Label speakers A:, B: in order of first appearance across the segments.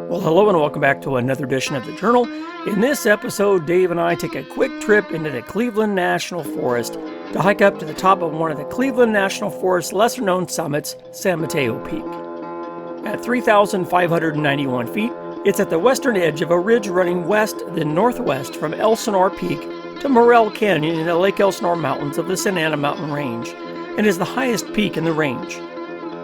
A: Well, hello and welcome back to another edition of the Journal. In this episode, Dave and I take a quick trip into the Cleveland National Forest to hike up to the top of one of the Cleveland National Forest's lesser-known summits, San Mateo Peak. At 3,591 feet, it's at the western edge of a ridge running west then northwest from Elsinore Peak to Morrell Canyon in the Lake Elsinore Mountains of the Santa Ana Mountain Range, and is the highest peak in the range.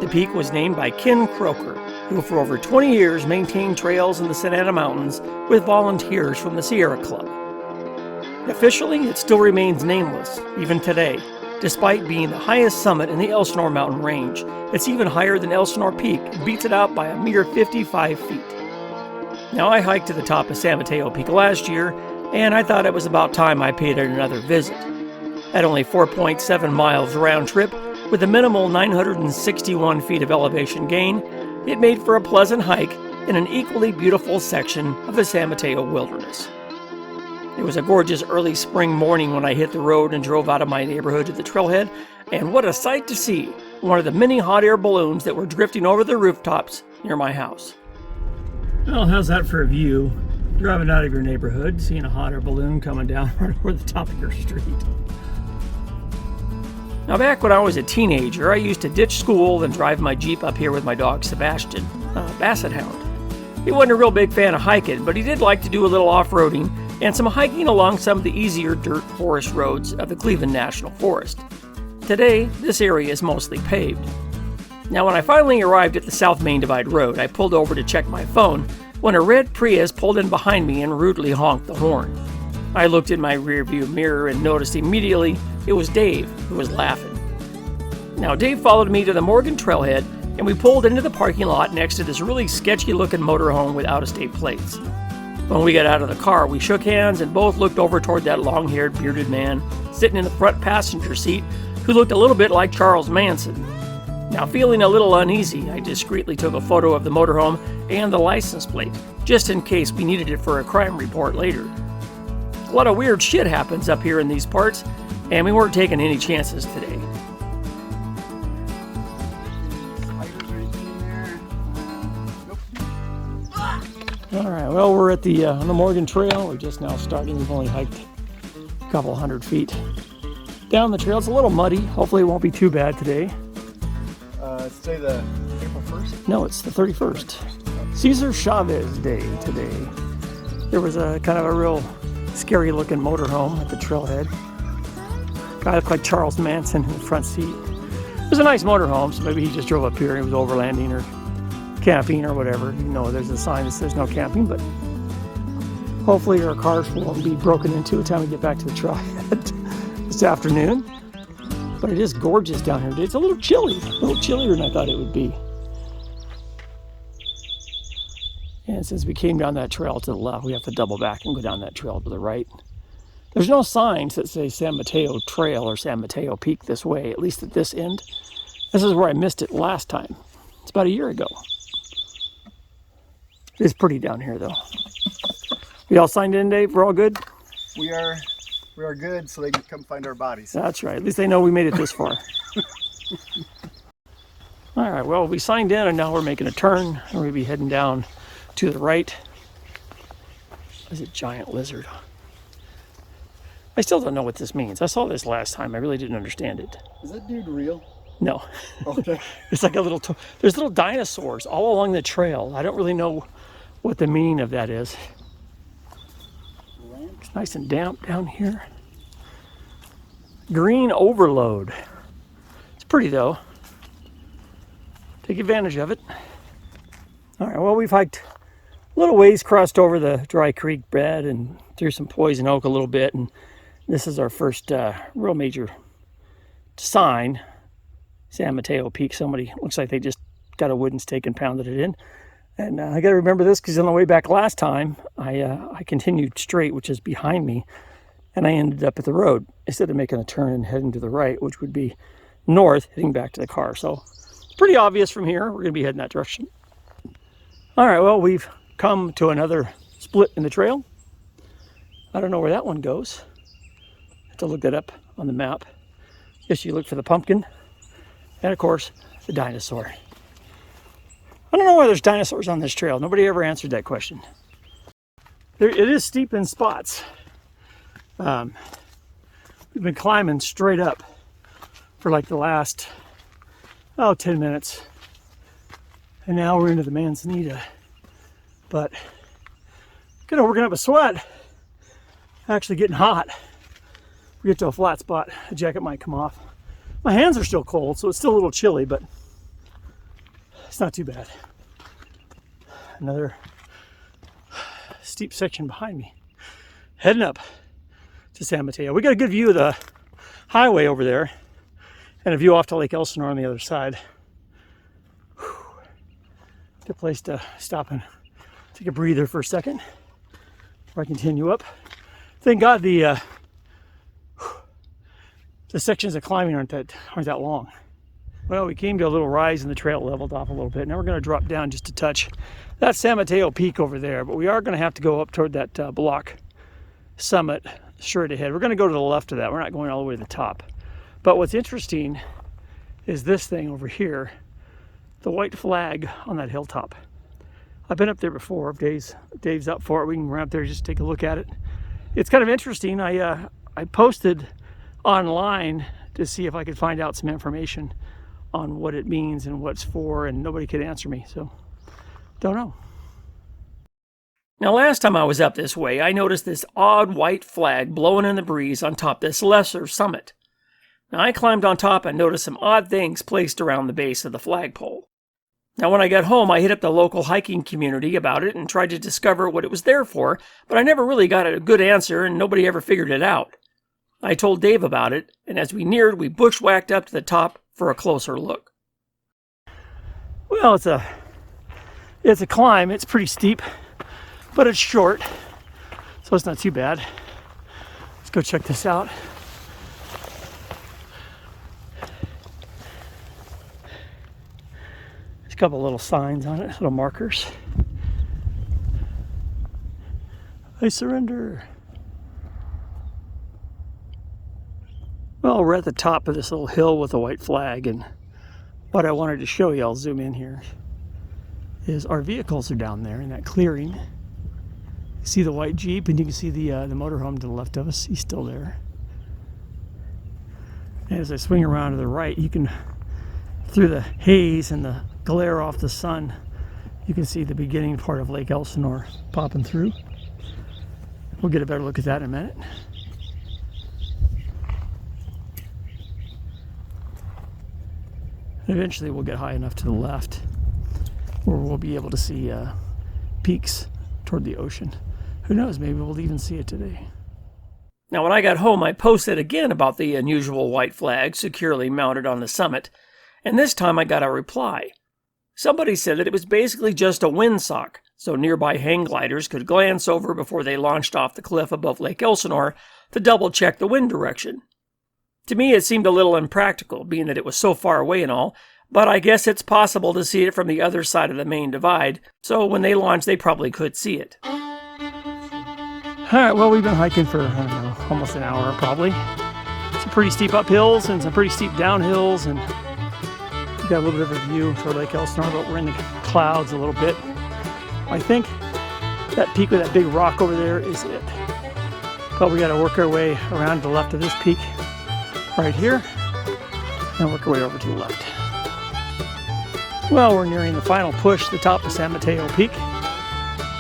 A: The peak was named by Ken Croker, who for over 20 years maintained trails in the Santa Ana Mountains with volunteers from the Sierra Club. Officially, it still remains nameless, even today, despite being the highest summit in the Elsinore Mountain Range. It's even higher than Elsinore Peak and beats it out by a mere 55 feet. Now, I hiked to the top of San Mateo Peak last year, and I thought it was about time I paid it another visit. At only 4.7 miles round trip, with a minimal 961 feet of elevation gain, it made for a pleasant hike in an equally beautiful section of the San Mateo Wilderness. It was a gorgeous early spring morning when I hit the road and drove out of my neighborhood to the Trailhead, and what a sight to see, one of the many hot air balloons that were drifting over the rooftops near my house. Well, how's that for a view? Driving out of your neighborhood, seeing a hot air balloon coming down right over the top of your street. Now, back when I was a teenager, I used to ditch school and drive my Jeep up here with my dog Sebastian, a basset hound. He wasn't a real big fan of hiking, but he did like to do a little off-roading and some hiking along some of the easier dirt forest roads of the Cleveland National Forest. Today, this area is mostly paved. Now, when I finally arrived at the South Main Divide Road, I pulled over to check my phone when a red Prius pulled in behind me and rudely honked the horn. I looked in my rearview mirror and noticed immediately it was Dave who was laughing. Now, Dave followed me to the Morgan Trailhead, and we pulled into the parking lot next to this really sketchy-looking motorhome with out-of-state plates. When we got out of the car, we shook hands and both looked over toward that long-haired, bearded man sitting in the front passenger seat who looked a little bit like Charles Manson. Now, feeling a little uneasy, I discreetly took a photo of the motorhome and the license plate, just in case we needed it for a crime report later. A lot of weird shit happens up here in these parts, and we weren't taking any chances today. Alright, well, we're at the on the Morgan Trail. We're just now starting. We've only hiked a couple hundred feet down the trail. It's a little muddy. Hopefully it won't be too bad today.
B: It's today the April 1st?
A: No, it's the 31st. Cesar Chavez Day today. There was a kind of a real scary looking motorhome at the Trailhead. Guy looked like Charles Manson in the front seat. It was a nice motorhome, so maybe he just drove up here and he was overlanding or camping or whatever. You know, there's a sign that says no camping, but hopefully our cars won't be broken into by the time we get back to the Trailhead this afternoon. But it is gorgeous down here today. It's a little chilly, a little chillier than I thought it would be. And since we came down that trail to the left, we have to double back and go down that trail to the right. There's no signs that say San Mateo Trail or San Mateo Peak this way, at least at this end. This is where I missed it last time. It's about a year ago. It's pretty down here, though. We all signed in, Dave? We're all good?
B: We are good, so they can come find our bodies.
A: That's right. At least they know we made it this far. All right, well, we signed in, and now we're making a turn. And we'll be heading down to the right. There's a giant lizard. I still don't know what this means. I saw this last time. I really didn't understand it.
B: Is that dude real?
A: No.
B: Okay.
A: It's like a little... There's little dinosaurs all along the trail. I don't really know what the meaning of that is. It's nice and damp down here. Green overload. It's pretty, though. Take advantage of it. All right, well, we've hiked a little ways, crossed over the dry creek bed and through some poison oak a little bit, and this is our first real major sign, San Mateo Peak. Somebody, looks like they just got a wooden stake and pounded it in. And I got to remember this because on the way back last time, I continued straight, which is behind me, and I ended up at the road instead of making a turn and heading to the right, which would be north, heading back to the car. So it's pretty obvious from here. We're going to be heading that direction. All right, well, we've come to another split in the trail. I don't know where that one goes. I have to look that up on the map. Guess you look for the pumpkin and, of course, the dinosaur. I don't know why there's dinosaurs on this trail. Nobody ever answered that question. It is steep in spots. We've been climbing straight up for like the last, 10 minutes. And now we're into the manzanita. But kind of working up a sweat. Actually getting hot. We get to a flat spot, the jacket might come off. My hands are still cold, so it's still a little chilly, but it's not too bad. Another steep section behind me. Heading up to San Mateo. We got a good view of the highway over there and a view off to Lake Elsinore on the other side. Whew. Good place to stop and take a breather for a second before I continue up. Thank God the sections of climbing aren't that long. Well, we came to a little rise and the trail leveled off a little bit. Now we're going to drop down just a touch. That's San Mateo Peak over there, but we are going to have to go up toward that block summit straight ahead. We're going to go to the left of that. We're not going all the way to the top. But what's interesting is this thing over here, the white flag on that hilltop. I've been up there before. Dave's up for it. We can run up there just take a look at it. It's kind of interesting. I posted online to see if I could find out some information on what it means and what it's for, and nobody could answer me, so don't know. Now, last time I was up this way, I noticed this odd white flag blowing in the breeze on top this lesser summit. Now, I climbed on top and noticed some odd things placed around the base of the flagpole. Now, when I got home, I hit up the local hiking community about it and tried to discover what it was there for, but I never really got a good answer and nobody ever figured it out. I told Dave about it, and as we neared, we bushwhacked up to the top for a closer look. Well, it's a climb. It's pretty steep, but it's short, so it's not too bad. Let's go check this out. There's a couple little signs on it, little markers. I surrender. Well, we're at the top of this little hill with a white flag, and what I wanted to show you, I'll zoom in here, is our vehicles are down there in that clearing. You see the white Jeep, and you can see the motorhome to the left of us. He's still there. And as I swing around to the right, you can, through the haze and the glare off the sun, you can see the beginning part of Lake Elsinore popping through. We'll get a better look at that in a minute. Eventually we'll get high enough to the left where we'll be able to see peaks toward the ocean. Who knows, maybe we'll even see it today. Now, when I got home, I posted again about the unusual white flag securely mounted on the summit, and this time I got a reply. Somebody said that it was basically just a windsock, so nearby hang gliders could glance over before they launched off the cliff above Lake Elsinore to double-check the wind direction. To me, it seemed a little impractical, being that it was so far away and all, but I guess it's possible to see it from the other side of the main divide, so when they launched, they probably could see it. Alright, well, we've been hiking for, I don't know, almost an hour probably. Some pretty steep uphills and some pretty steep downhills, and we've got a little bit of a view for Lake Elsinore, but we're in the clouds a little bit. I think that peak with that big rock over there is it. But we got to work our way around to the left of this peak right here and work our way over to the left. Well, we're nearing the final push to the top of San Mateo Peak.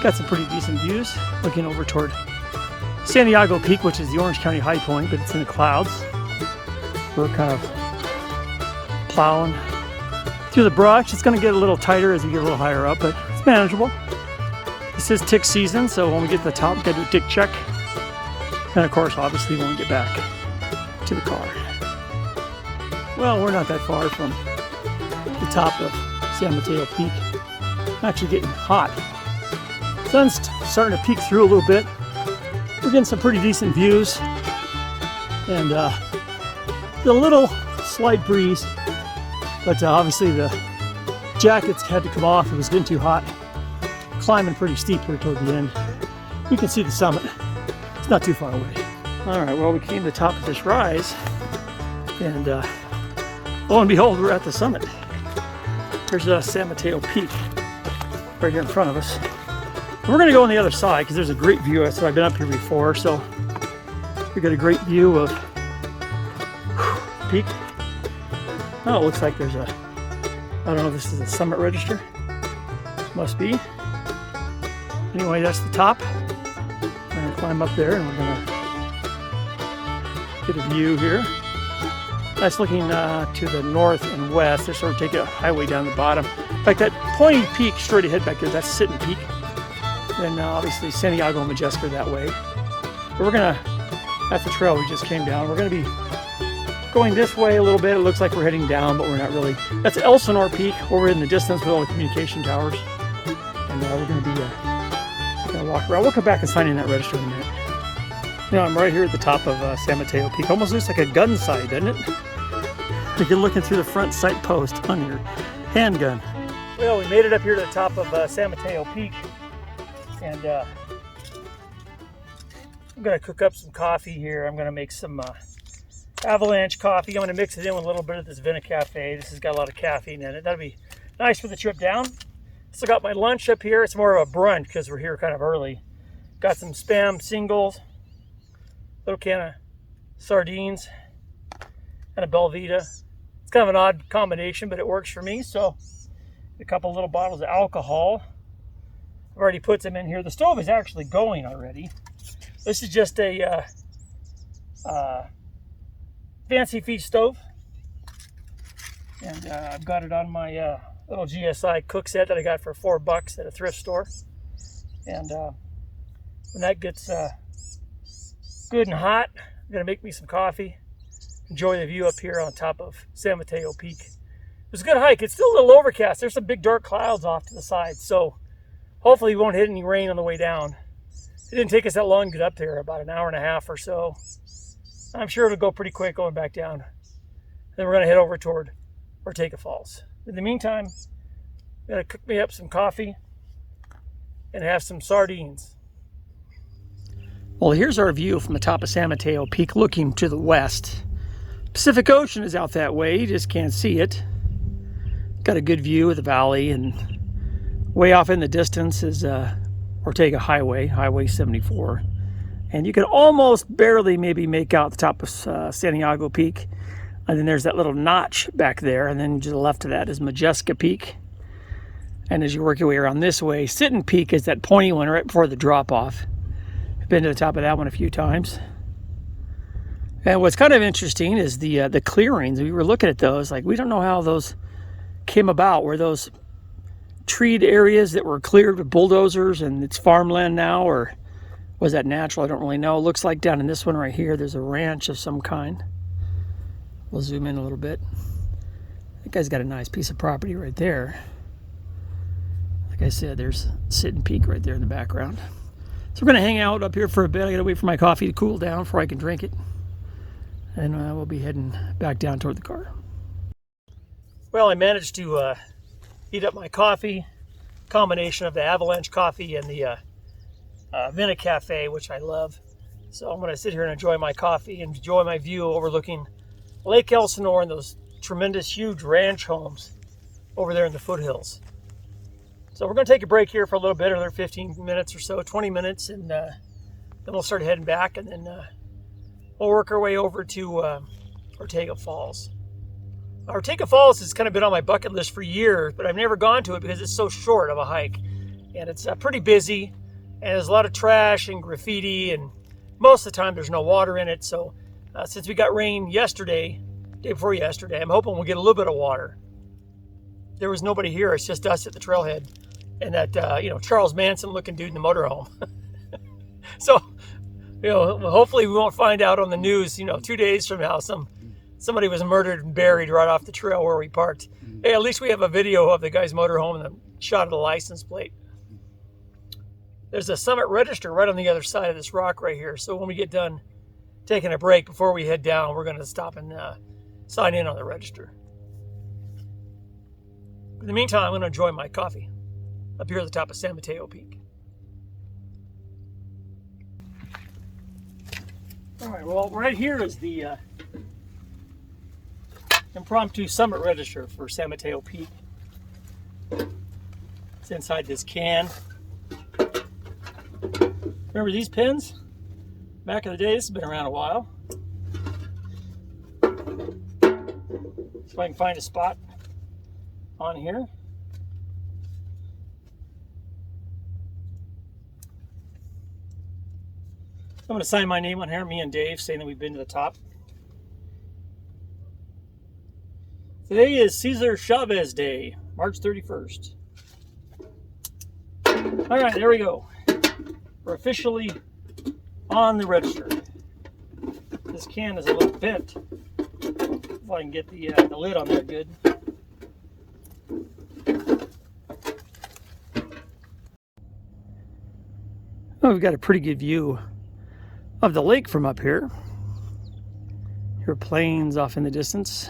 A: Got some pretty decent views looking over toward San Diego Peak, which is the Orange County high point, but it's in the clouds. We're kind of plowing through the brush. It's going to get a little tighter as we get a little higher up, but it's manageable. This is tick season, so when we get to the top, we've got to do a tick check. And of course, obviously, when we get back to the car. Well, we're not that far from the top of San Mateo Peak. I'm actually getting hot. Sun's starting to peek through a little bit. We're getting some pretty decent views. And a little slight breeze. But obviously the jackets had to come off. It was getting too hot. Climbing pretty steep here toward the end. We can see the summit. It's not too far away. All right, well, we came to the top of this rise. And lo and behold, we're at the summit. There's San Mateo Peak. right here in front of us. And we're going to go on the other side because there's a great view. So I've been up here before, so we got a great view of the peak. Oh, it looks like there's a, I don't know if this is a summit register. Must be. Anyway, that's the top. We're going to climb up there and we're going to get a view here. That's looking to the north and west. They sort of take a highway down the bottom. In fact, that pointy peak straight ahead back there, that's Sitting Peak. Then obviously Santiago and Majestic that way. But we're going to, that's the trail we just came down. We're going to be going this way a little bit. It looks like we're heading down, but we're not really. That's Elsinore Peak over in the distance with all the communication towers. And we're going to be going to walk around. We'll come back and sign in that register in a minute. You know, I'm right here at the top of San Mateo Peak. Almost looks like a gun sight, doesn't it? Like you're looking through the front sight post on your handgun. Well, we made it up here to the top of San Mateo Peak. And I'm going to cook up some coffee here. I'm going to make some avalanche coffee. I'm going to mix it in with a little bit of this Vina Cafe. This has got a lot of caffeine in it. That'll be nice for the trip down. Still got my lunch up here. It's more of a brunch because we're here kind of early. Got some Spam singles, little can of sardines, and a Belvita. It's kind of an odd combination, but it works for me. So a couple little bottles of alcohol. I've already put them in here. The stove is actually going already. This is just a fancy feast stove. And I've got it on my little GSI cook set that I got for $4 at a thrift store. And when that gets good and hot, I'm going to make me some coffee. Enjoy the view up here on top of San Mateo Peak. It was a good hike. It's still a little overcast. There's some big dark clouds off to the side. So hopefully we won't hit any rain on the way down. It didn't take us that long to get up there, about an hour and a half or so. I'm sure it'll go pretty quick going back down. Then we're going to head over toward Ortega Falls. In the meantime, I'm going to cook me up some coffee and have some sardines. Well, here's our view from the top of San Mateo Peak looking to the west. Pacific Ocean is out that way, you just can't see it. Got a good view of the valley, and way off in the distance is Ortega Highway, Highway 74. And you can almost barely maybe make out the top of Santiago Peak. And then there's that little notch back there, and then to the left of that is Majestic Peak. And as you work your way around this way, Sitting Peak is that pointy one right before the drop-off. I've been to the top of that one a few times. And what's kind of interesting is the clearings. We were looking at those, like we don't know how those came about. Were those treed areas that were cleared with bulldozers and it's farmland now, or was that natural? I don't really know. It looks like down in this one right here, there's a ranch of some kind. We'll zoom in a little bit. That guy's got a nice piece of property right there. Like I said, there's Sitting Peak right there in the background. So we're going to hang out up here for a bit. I got to wait for my coffee to cool down before I can drink it. And we'll be heading back down toward the car. Well, I managed to heat up my coffee, combination of the avalanche coffee and the Vina Cafe, which I love. So I'm going to sit here and enjoy my coffee and enjoy my view overlooking Lake Elsinore and those tremendous, huge ranch homes over there in the foothills. So we're going to take a break here for a little bit, another 15 minutes or so, 20 minutes, and then we'll start heading back, and then we'll work our way over to Ortega Falls. Ortega Falls has kind of been on my bucket list for years, but I've never gone to it because it's so short of a hike. And it's pretty busy, and there's a lot of trash and graffiti, and most of the time there's no water in it. So since we got rain yesterday, day before yesterday, I'm hoping we'll get a little bit of water. There was nobody here. It's just us at the trailhead and that, Charles Manson looking dude in the motorhome. So, hopefully we won't find out on the news, 2 days from now, somebody was murdered and buried right off the trail where we parked. Hey, at least we have a video of the guy's motorhome and the shot of the license plate. There's a summit register right on the other side of this rock right here. So when we get done taking a break before we head down, we're going to stop and sign in on the register. In the meantime, I'm going to enjoy my coffee up here at the top of San Mateo Peak. All right, well, right here is the impromptu summit register for San Mateo Peak. It's inside this can. Remember these pins? Back in the day, this has been around a while. See if I can find a spot on here. I'm going to sign my name on here, me and Dave, saying that we've been to the top. Today is Cesar Chavez Day, March 31st. All right, there we go. We're officially on the register. This can is a little bent. If I can get the lid on there good. Oh, we've got a pretty good view of the lake from up here. Here are planes off in the distance.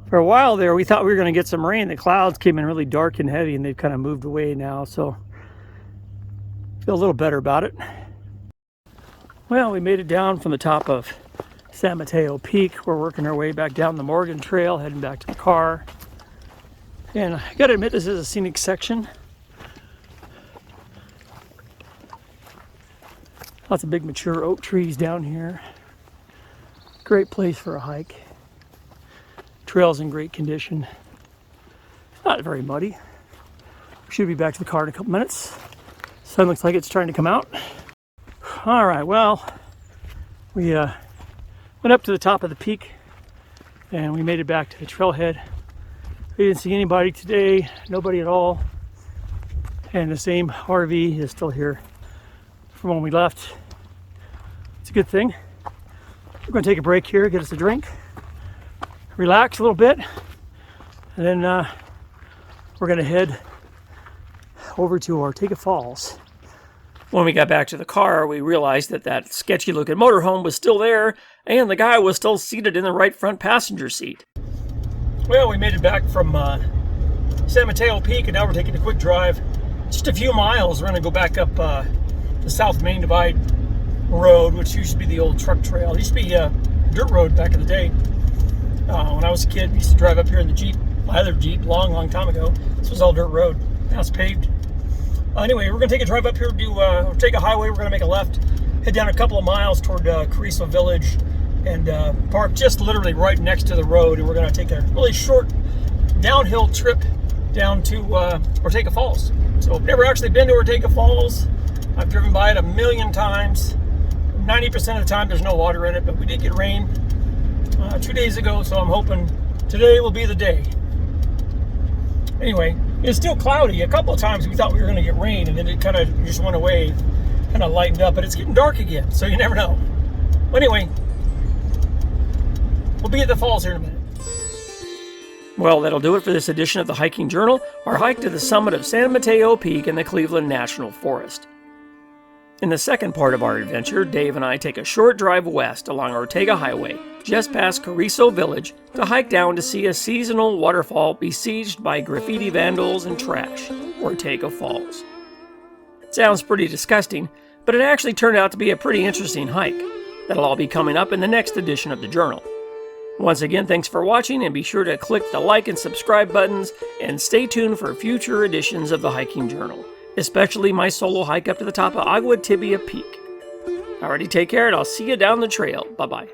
A: For a while there, we thought we were going to get some rain. The clouds came in really dark and heavy, and they've kind of moved away now, so I feel a little better about it. Well, we made it down from the top of San Mateo Peak. We're working our way back down the Morgan Trail, heading back to the car. And I got to admit, this is a scenic section. Lots of big mature oak trees down here. Great place for a hike. Trail's in great condition. Not very muddy. We should be back to the car in a couple minutes. Sun looks like it's trying to come out. All right, well, we went up to the top of the peak and we made it back to the trailhead. We didn't see anybody today, nobody at all. And the same RV is still here from when we left. It's a good thing. We're going to take a break here, get us a drink, relax a little bit, and then we're going to head over to Ortega Falls. When we got back to the car, we realized that that sketchy looking motorhome was still there, and the guy was still seated in the right front passenger seat. Well, we made it back from San Mateo Peak, and now we're taking a quick drive. Just a few miles. We're going to go back up the South Main Divide Road, which used to be the old truck trail. It used to be a dirt road back in the day. When I was a kid, we used to drive up here in the Jeep, my other Jeep, long time ago. This was all dirt road. Now it's paved. Anyway, we're going to take a drive up here to Ortega Highway. We're going to make a left, head down a couple of miles toward Carrizo Village, and park just literally right next to the road. And we're going to take a really short downhill trip down to Ortega Falls. So I've never actually been to Ortega Falls. I've driven by it a million times. 90% of the time there's no water in it, but we did get rain 2 days ago, so I'm hoping today will be the day. Anyway, it's still cloudy. A couple of times we thought we were going to get rain, and then it kind of just went away, kind of lightened up, but it's getting dark again, so you never know. But anyway, we'll be at the falls here in a minute. Well, that'll do it for this edition of the Hiking Journal, our hike to the summit of San Mateo Peak in the Cleveland National Forest. In the second part of our adventure, Dave and I take a short drive west along Ortega Highway, just past Carrizo Village, to hike down to see a seasonal waterfall besieged by graffiti vandals and trash, Ortega Falls. It sounds pretty disgusting, but it actually turned out to be a pretty interesting hike. That'll all be coming up in the next edition of the journal. Once again, thanks for watching, and be sure to click the like and subscribe buttons, and stay tuned for future editions of the Hiking Journal, especially my solo hike up to the top of Agua Tibia Peak. Alrighty, take care, and I'll see you down the trail. Bye-bye.